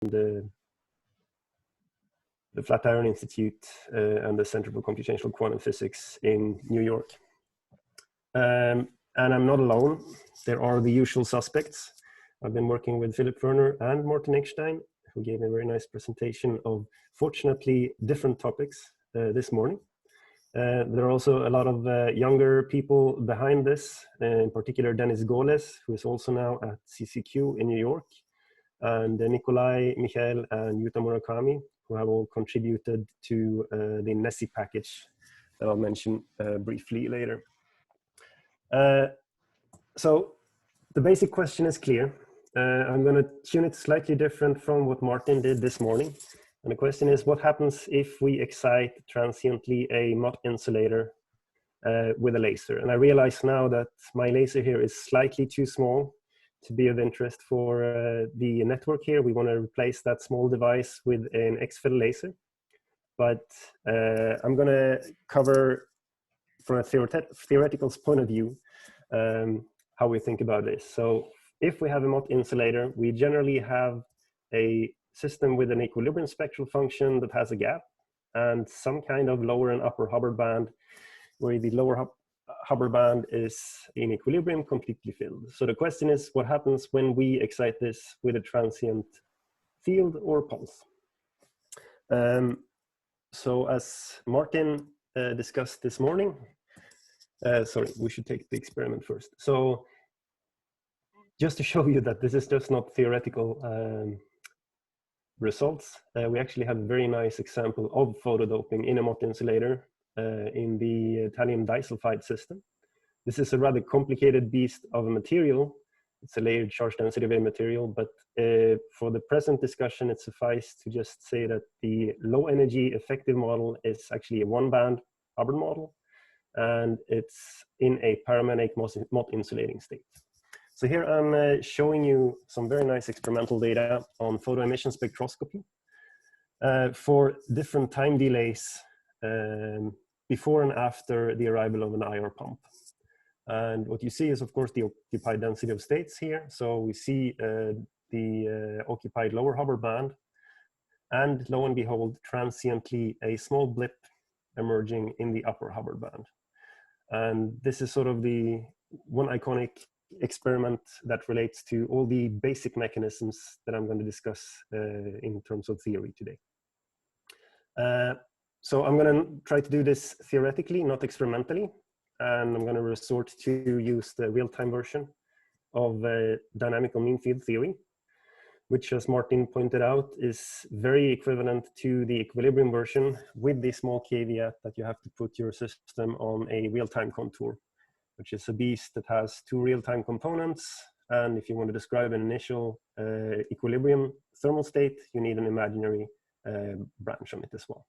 the Flatiron Institute and the Center for Computational Quantum Physics in New York. And I'm not alone. There are the usual suspects. I've been working with Philip Werner and Martin Eckstein, who gave a very nice presentation of, fortunately, different topics this morning. There are also a lot of younger people behind this, in particular Dennis Goles, who is also now at CCQ in New York, and Nikolai, Michael, and Yuta Murakami, who have all contributed to the NESSI package that I'll mention briefly later. So the basic question is clear. I'm going to tune it slightly different from what Martin did this morning. And the question is, what happens if we excite transiently a Mott insulator with a laser? And I realize now that my laser here is slightly too small to be of interest for the network here. We want to replace that small device with an X-FEL laser. But I'm going to cover, from a theoretical point of view, how we think about this. So if we have a Mott insulator, we generally have a system with an equilibrium spectral function that has a gap and some kind of lower and upper Hubbard band, where the lower Hubbard band is in equilibrium completely filled. So the question is, what happens when we excite this with a transient field or pulse? So as Martin discussed this morning, sorry, we should take the experiment first. So just to show you that this is just not theoretical results, we actually have a very nice example of photodoping in a Mott insulator in the thallium disulfide system. This is a rather complicated beast of a material. It's a layered charge density wave material, but for the present discussion, it suffices to just say that the low energy effective model is actually a one-band Hubbard model, and it's in a paramagnetic Mott insulating state. So here I'm showing you some very nice experimental data on photoemission spectroscopy for different time delays before and after the arrival of an IR pump. And what you see is, of course, the occupied density of states here. So we see the occupied lower Hubbard band, and lo and behold, transiently a small blip emerging in the upper Hubbard band. And this is sort of the one iconic experiment that relates to all the basic mechanisms that I'm going to discuss in terms of theory today. So I'm going to try to do this theoretically, not experimentally, and I'm going to resort to use the real-time version of dynamical mean field theory, which, as Martin pointed out, is very equivalent to the equilibrium version, with the small caveat that you have to put your system on a real-time contour, which is a beast that has two real-time components. And if you want to describe an initial equilibrium thermal state, you need an imaginary branch on it as well.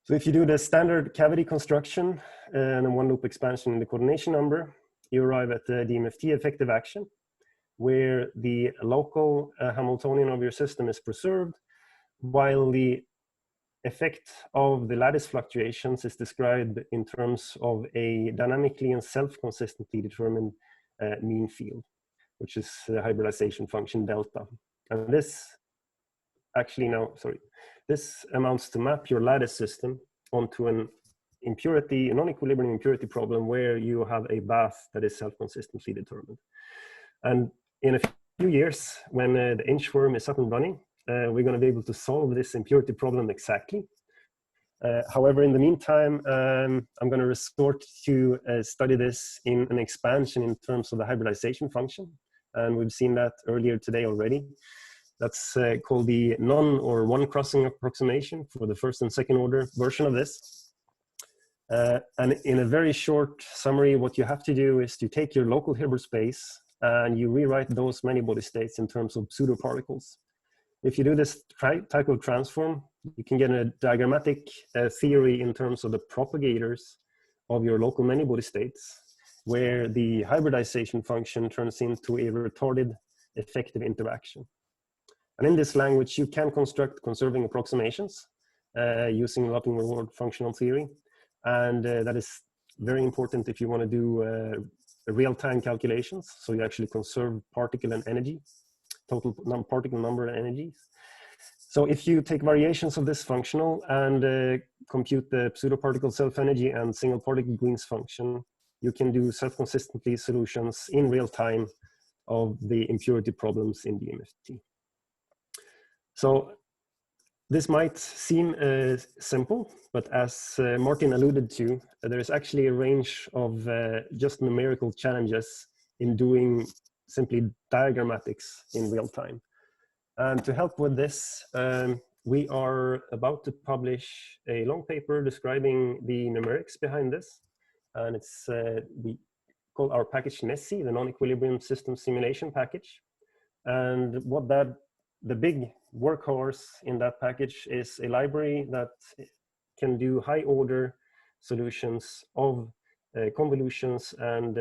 So if you do the standard cavity construction and a one-loop expansion in the coordination number, you arrive at the DMFT effective action, where the local Hamiltonian of your system is preserved, while the effect of the lattice fluctuations is described in terms of a dynamically and self-consistently determined mean field, which is the hybridization function delta. And this actually this amounts to map your lattice system onto an impurity, a non-equilibrium impurity problem where you have a bath that is self-consistently determined. And in a few years, when the inchworm is up and running, we're going to be able to solve this impurity problem exactly. However, in the meantime, I'm going to resort to study this in an expansion in terms of the hybridization function. And we've seen that earlier today already. That's called the non or one crossing approximation for the first and second order version of this. And in a very short summary, what you have to do is to take your local Hilbert space and you rewrite those many-body states in terms of pseudo particles. If you do this type of transform, you can get a diagrammatic theory in terms of the propagators of your local many-body states, where the hybridization function turns into a retarded effective interaction. And in this language, you can construct conserving approximations using Luttinger-Ward functional theory. And that is very important if you want to do real-time calculations. So you actually conserve particle and energy, total particle number and energies. So if you take variations of this functional and compute the pseudo-particle self-energy and single particle Green's function, you can do self-consistently solutions in real time of the impurity problems in DMFT. So this might seem simple, but as Martin alluded to, there is actually a range of just numerical challenges in doing simply diagrammatics in real time. And to help with this, we are about to publish a long paper describing the numerics behind this. And it's, we call our package NESSI, the non-equilibrium system simulation package. And what the big workhorse in that package is a library that can do high order solutions of convolutions and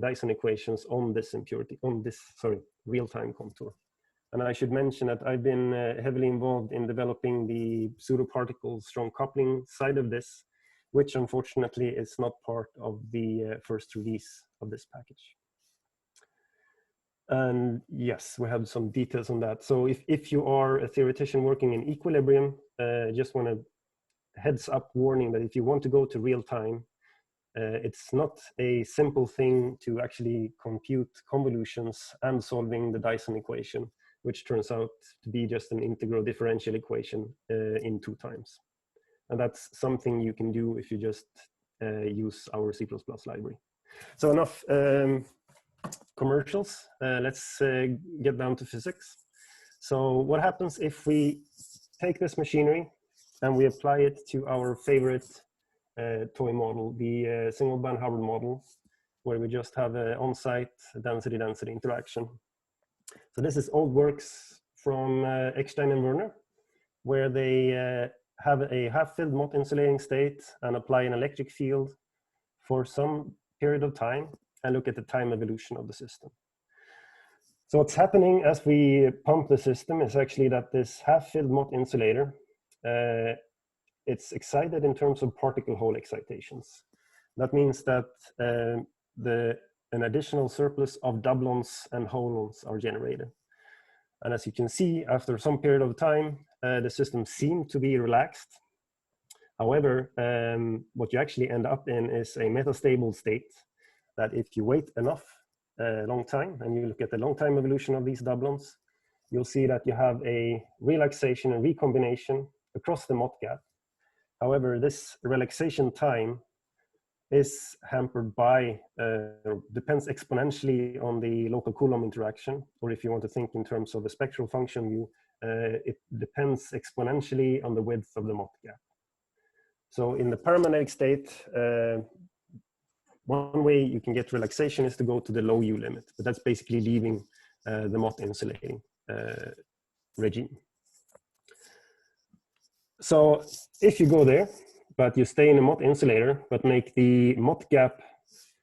Dyson equations on this real-time contour. And I should mention that I've been heavily involved in developing the pseudo-particle strong coupling side of this, which unfortunately is not part of the first release of this package. And yes, we have some details on that. So if you are a theoretician working in equilibrium, just want to heads up warning that if you want to go to real time, it's not a simple thing to actually compute convolutions and solving the Dyson equation, which turns out to be just an integral differential equation in 2 times. And that's something you can do if you just use our C++ library. So enough commercials. Let's get down to physics. So what happens if we take this machinery and we apply it to our favorite toy model, the single band Hubbard model, where we just have an on-site density-density interaction. So this is old works from Eckstein and Werner, where they have a half-filled Mott insulating state and apply an electric field for some period of time and look at the time evolution of the system. So what's happening as we pump the system is actually that this half-filled Mott insulator, it's excited in terms of particle hole excitations. That means that an additional surplus of doublons and holons are generated. And as you can see, after some period of time, the system seemed to be relaxed. However, what you actually end up in is a metastable state that if you wait enough long time and you look at the long time evolution of these doublons, you'll see that you have a relaxation and recombination across the Mott gap. However, this relaxation time is hampered by, depends exponentially on the local Coulomb interaction, or if you want to think in terms of a spectral function view, it depends exponentially on the width of the Mott gap. So in the paramagnetic state, one way you can get relaxation is to go to the low U limit, but that's basically leaving the Mott insulating regime. So if you go there, but you stay in a Mott insulator, but make the Mott gap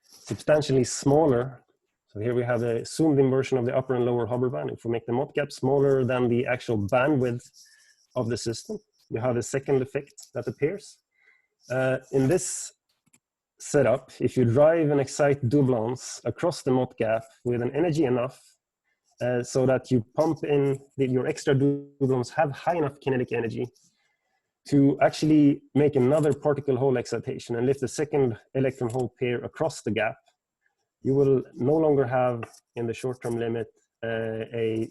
substantially smaller. So here we have a zoomed in version of the upper and lower Hubbard band. If we make the Mott gap smaller than the actual bandwidth of the system, you have a second effect that appears. In this setup, if you drive and excite doublons across the Mott gap with an energy enough so that you pump in your extra doublons have high enough kinetic energy to actually make another particle hole excitation and lift the second electron hole pair across the gap, you will no longer have, in the short-term limit, a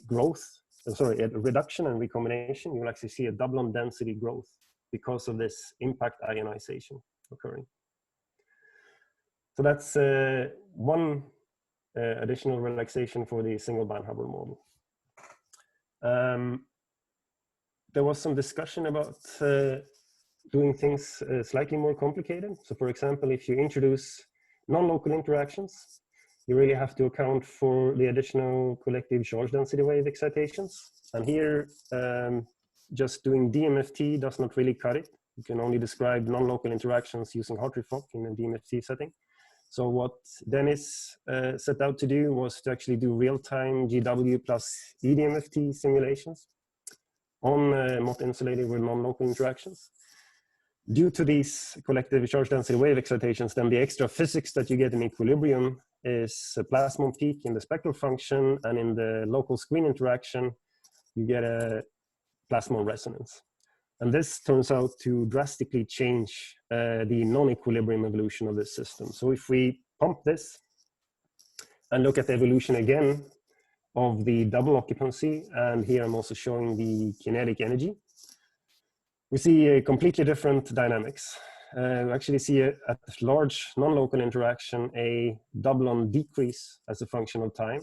reduction and recombination. You will actually see a doublon density growth because of this impact ionization occurring. So that's one additional relaxation for the single band Hubbard model. There was some discussion about doing things slightly more complicated. So for example, if you introduce non-local interactions, you really have to account for the additional collective charge density wave excitations. And here, just doing DMFT does not really cut it. You can only describe non-local interactions using Hartree-Fock in a DMFT setting. So what Dennis set out to do was to actually do real-time GW plus eDMFT simulations on Mott insulated with non-local interactions. Due to these collective charge density wave excitations, then the extra physics that you get in equilibrium is a plasmon peak in the spectral function, and in the local screen interaction, you get a plasmon resonance. And this turns out to drastically change the non-equilibrium evolution of this system. So if we pump this and look at the evolution again of the double occupancy, and here I'm also showing the kinetic energy, we see a completely different dynamics. We actually see at large non-local interaction a doublon decrease as a function of time,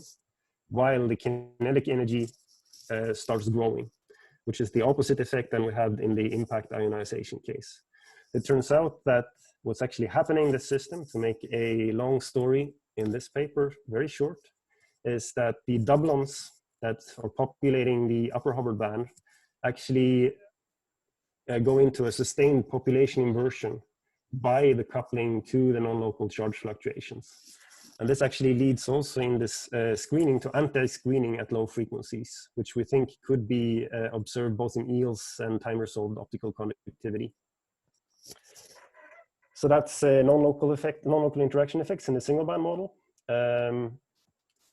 while the kinetic energy starts growing, which is the opposite effect than we had in the impact ionization case. It turns out that what's actually happening in the system, to make a long story in this paper very short, is that the doublons that are populating the upper Hubbard band actually go into a sustained population inversion by the coupling to the non-local charge fluctuations. And this actually leads also in this screening to anti-screening at low frequencies, which we think could be observed both in EELS and time-resolved optical conductivity. So that's non-local interaction effects in the single band model.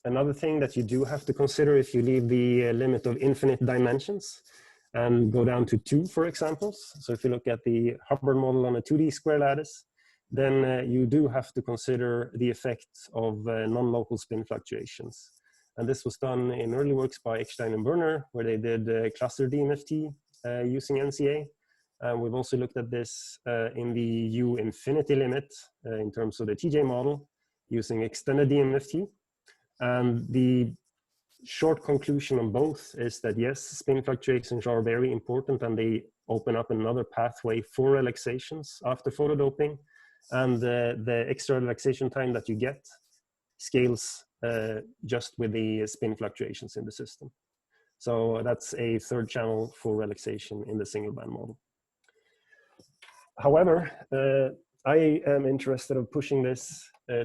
Another thing that you do have to consider if you leave the limit of infinite dimensions and go down to 2, for example. So if you look at the Hubbard model on a 2D square lattice, then you do have to consider the effects of non-local spin fluctuations. And this was done in early works by Eckstein and Werner, where they did cluster DMFT using NCA. We've also looked at this in the U infinity limit in terms of the TJ model using extended DMFT. And the short conclusion on both is that yes, spin fluctuations are very important and they open up another pathway for relaxations after photodoping. And the extra relaxation time that you get scales just with the spin fluctuations in the system. So that's a third channel for relaxation in the single band model. However, I am interested in pushing this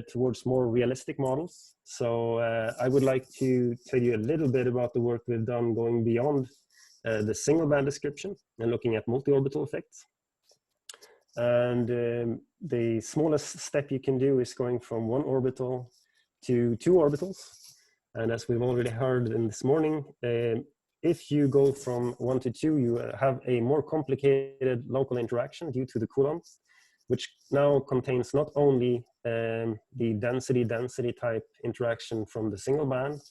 towards more realistic models. So I would like to tell you a little bit about the work we've done going beyond the single band description and looking at multi-orbital effects. And the smallest step you can do is going from 1 orbital to 2 orbitals. And as we've already heard in this morning, if you go from 1 to 2, you have a more complicated local interaction due to the coulombs, which now contains not only the density type interaction from the single band,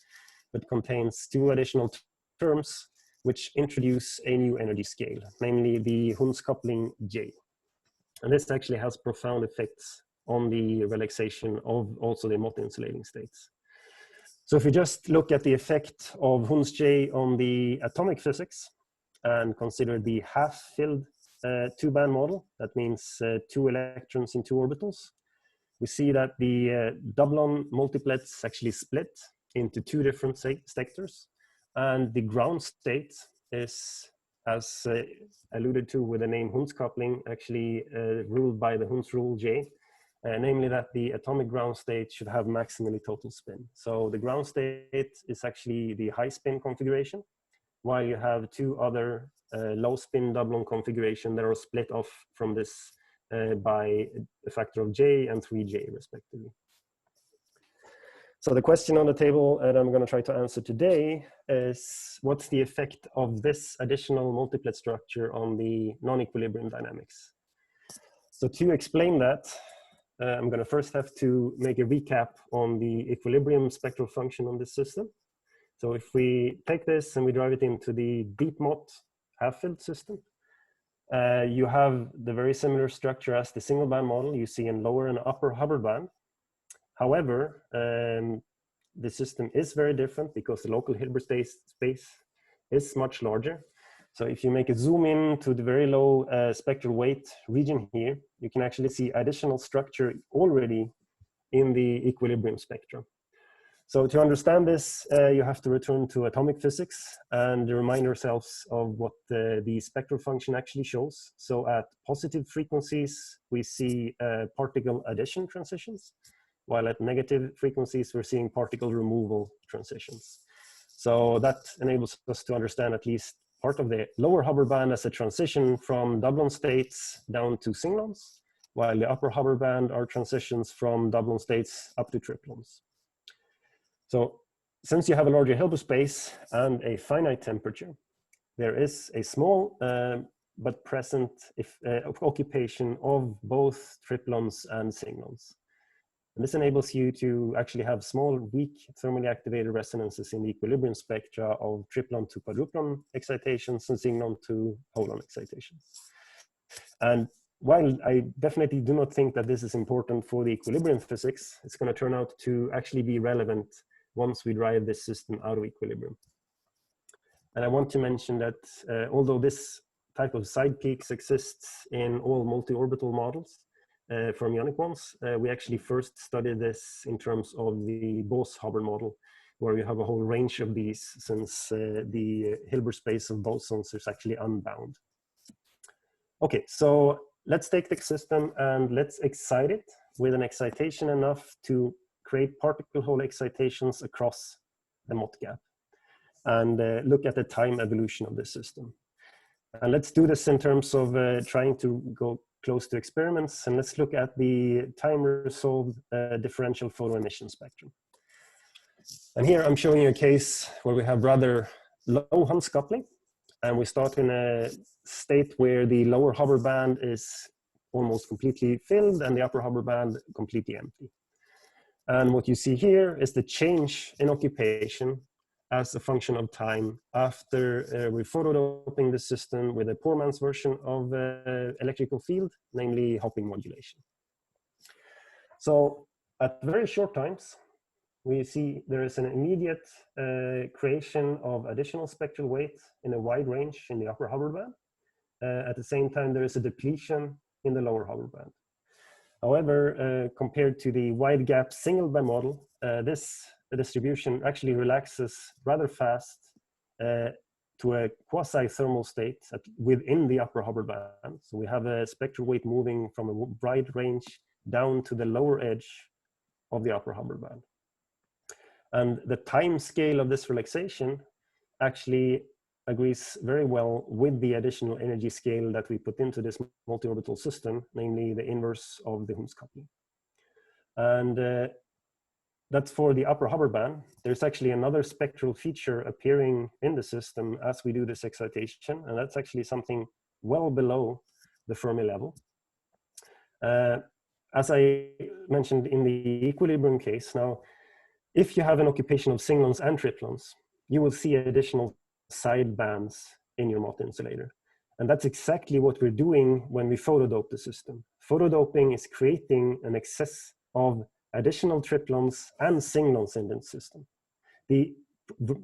but contains 2 additional terms which introduce a new energy scale, namely the Hund's coupling J. And this actually has profound effects on the relaxation of also the Mott insulating states. So if we just look at the effect of Hund's J on the atomic physics and consider the half-filled 2-band model, that means 2 electrons in 2 orbitals, we see that the doublon multiplets actually split into 2 different sectors, and the ground state is, as alluded to with the name Hund's coupling, actually ruled by the Hund's rule J, namely that the atomic ground state should have maximally total spin. So the ground state is actually the high spin configuration, while you have 2 other low spin doublon configuration that are split off from this by a factor of J and 3J respectively. So the question on the table that I'm going to try to answer today is, what's the effect of this additional multiplet structure on the non-equilibrium dynamics? So to explain that, I'm going to first have to make a recap on the equilibrium spectral function on this system. So if we take this and we drive it into the Deep Mott half-filled system, you have the very similar structure as the single band model you see in lower and upper Hubbard band. However, the system is very different because the local Hilbert space is much larger. So if you make a zoom in to the very low spectral weight region here, you can actually see additional structure already in the equilibrium spectrum. So to understand this, you have to return to atomic physics and remind ourselves of what the spectral function actually shows. So at positive frequencies, we see particle addition transitions, while at negative frequencies, we're seeing particle removal transitions. So that enables us to understand at least part of the lower Hubbard band as a transition from doublon states down to singlons, while the upper Hubbard band are transitions from doublon states up to triplons. So since you have a larger Hilbert space and a finite temperature, there is a small but present occupation of both triplons and signons. And this enables you to actually have small, weak, thermally activated resonances in the equilibrium spectra of triplon to quadruplon excitations and signon to holon excitations. And while I definitely do not think that this is important for the equilibrium physics, it's going to turn out to actually be relevant once we drive this system out of equilibrium. And I want to mention that although this type of side peaks exists in all multi-orbital models, fermionic ones, we actually first studied this in terms of the Bose-Hubbard model, where you have a whole range of these, since the Hilbert space of bosons is actually unbound. Okay, so let's take the system and let's excite it with an excitation enough to create particle-hole excitations across the Mott gap, and look at the time evolution of the system. And let's do this in terms of trying to go close to experiments, and let's look at the time-resolved differential photoemission spectrum. And here I'm showing you a case where we have rather low Hund's coupling, and we start in a state where the lower Hubbard band is almost completely filled and the upper Hubbard band completely empty. And what you see here is the change in occupation as a function of time after we're photodoping the system with a poor man's version of electrical field, namely hopping modulation. So at very short times, we see there is an immediate creation of additional spectral weight in a wide range in the upper Hubbard band. At the same time, there is a depletion in the lower Hubbard band. However, compared to the wide gap single band model, this distribution actually relaxes rather fast to a quasi-thermal state within the upper Hubbard band. So we have a spectral weight moving from a wide range down to the lower edge of the upper Hubbard band. And the time scale of this relaxation actually agrees very well with the additional energy scale that we put into this multi-orbital system, namely the inverse of the Hund's coupling. And that's for the upper Hubbard band. There's actually another spectral feature appearing in the system as we do this excitation, and that's actually something well below the Fermi level. As I mentioned in the equilibrium case, now, if you have an occupation of signons and triplons, you will see additional side bands in your Mott insulator. And that's exactly what we're doing when we photodope the system. Photodoping is creating an excess of additional triplons and signons in the system. The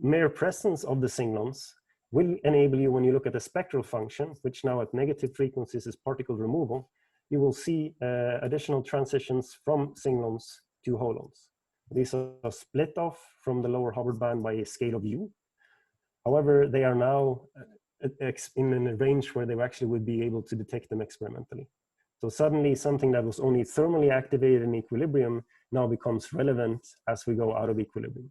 mere presence of the signons will enable you, when you look at the spectral function, which now at negative frequencies is particle removal, you will see additional transitions from signons to holons. These are split off from the lower Hubbard band by a scale of U. However, they are now in a range where they actually would be able to detect them experimentally. So suddenly something that was only thermally activated in equilibrium now becomes relevant as we go out of equilibrium.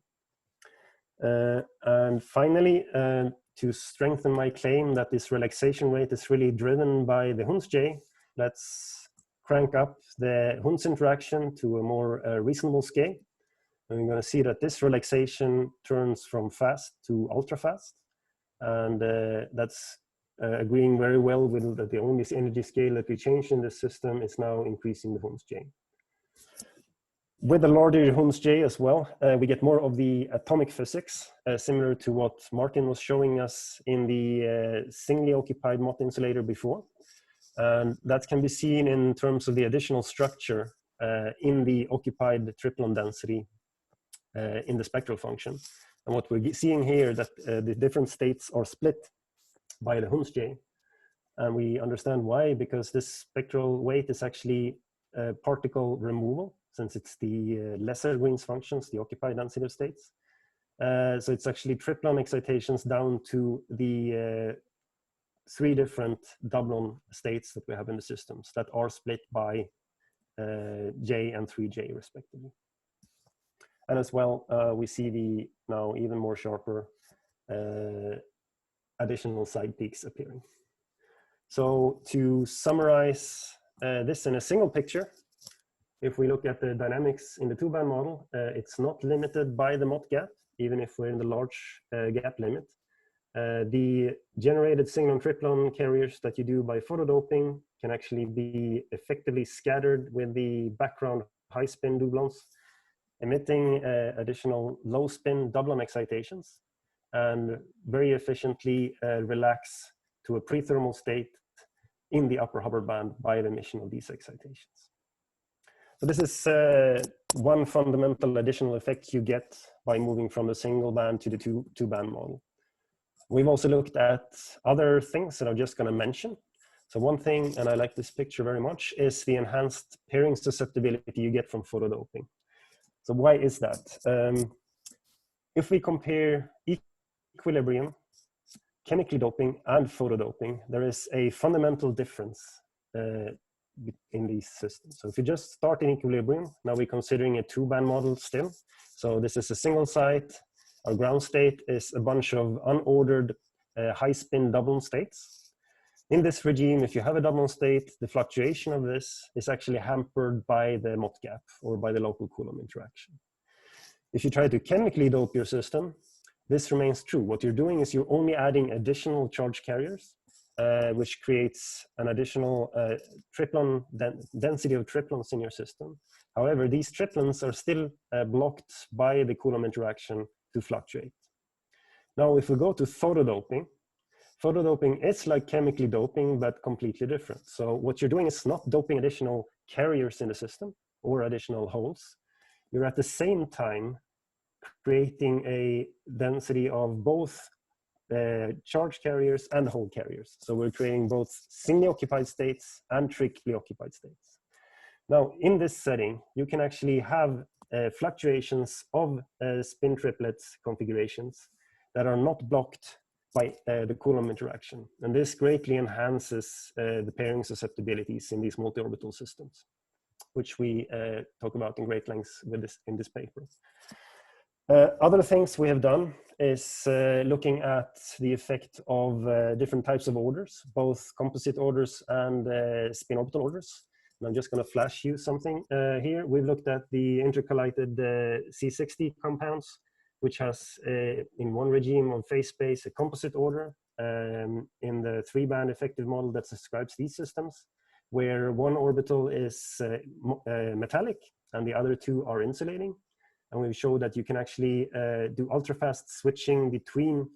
And finally, to strengthen my claim that this relaxation rate is really driven by the Hund's J, let's crank up the Hund's interaction to a more reasonable scale. And we're going to see that this relaxation turns from fast to ultra fast. And that's agreeing very well with that the only energy scale that we change in this system is now increasing the Hund's J. With the larger Hund's J as well, we get more of the atomic physics, similar to what Martin was showing us in the singly occupied Mott insulator before. And that can be seen in terms of the additional structure in the occupied triplon density in the spectral function. And what we're seeing here that the different states are split by the Hund's J. And we understand why, because this spectral weight is actually particle removal, since it's the lesser Green's functions, the occupied density of states. So it's actually triplon excitations down to the 3 different doublon states that we have in the systems that are split by J and 3J respectively. And as well, we see the now even more sharper additional side peaks appearing. So to summarize this in a single picture, if we look at the dynamics in the 2-band model, it's not limited by the Mott gap, even if we're in the large gap limit. The generated signon-triplon carriers that you do by photodoping can actually be effectively scattered with the background high-spin doublons, emitting additional low-spin doublon excitations, and very efficiently relax to a pre-thermal state in the upper Hubbard band by the emission of these excitations. So this is one fundamental additional effect you get by moving from the single band to the two-band model. We've also looked at other things that I'm just going to mention. So one thing, and I like this picture very much, is the enhanced pairing susceptibility you get from photodoping. So why is that? If we compare equilibrium, chemically doping, and photodoping, there is a fundamental difference in these systems. So if you just start in equilibrium, now we're considering a two-band model still. So this is a single site. Our ground state is a bunch of unordered high-spin doublon states. In this regime, if you have a doublon state, the fluctuation of this is actually hampered by the Mott gap or by the local Coulomb interaction. If you try to chemically dope your system, this remains true. What you're doing is you're only adding additional charge carriers, which creates an additional density of triplons in your system. However, these triplons are still blocked by the Coulomb interaction to fluctuate. Now, if we go to photodoping, photodoping is like chemically doping, but completely different. So what you're doing is not doping additional carriers in the system or additional holes. You're at the same time creating a density of both charge carriers and hole carriers. So we're creating both singly occupied states and triply occupied states. Now, in this setting, you can actually have fluctuations of spin triplets configurations that are not blocked by the Coulomb interaction. And this greatly enhances the pairing susceptibilities in these multi-orbital systems, which we talk about in great lengths in this paper. Other things we have done is looking at the effect of different types of orders, both composite orders and spin orbital orders. And I'm just going to flash you something here. We've looked at the intercalated C60 compounds, which has in one regime of phase space a composite order in the three-band effective model that describes these systems, where one orbital is metallic and the other two are insulating. And we show that you can actually do ultrafast switching between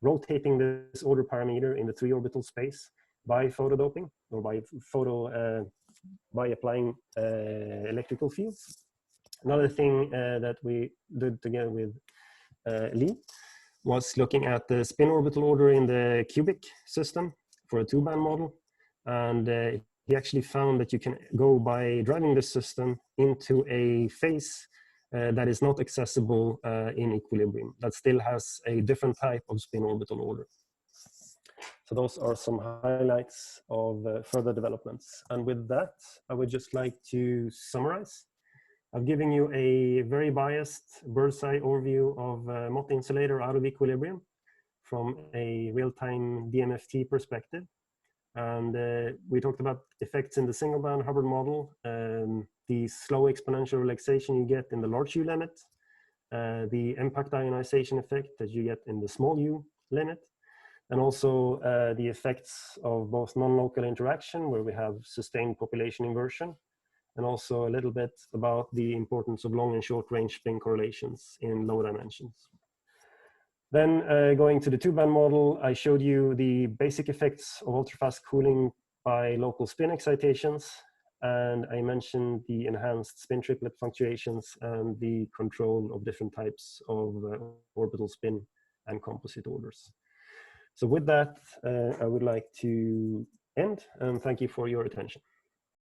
rotating this order parameter in the three orbital space by photodoping or by applying electrical fields. Another thing that we did together with Lee was looking at the spin orbital order in the cubic system for a two-band model. And he actually found that you can go by driving this system into a phase that is not accessible in equilibrium, that still has a different type of spin orbital order. So those are some highlights of further developments. And with that, I would just like to summarize. I've given you a very biased bird's eye overview of Mott Insulator out of equilibrium from a real-time DMFT perspective. And we talked about effects in the single band Hubbard model, the slow exponential relaxation you get in the large U limit, the impact ionization effect that you get in the small U limit, and also the effects of both non-local interaction, where we have sustained population inversion, and also a little bit about the importance of long and short range spin correlations in low dimensions. Then going to the two-band model, I showed you the basic effects of ultrafast cooling by local spin excitations, and I mentioned the enhanced spin triplet fluctuations and the control of different types of orbital spin and composite orders. So with that, I would like to end, and thank you for your attention.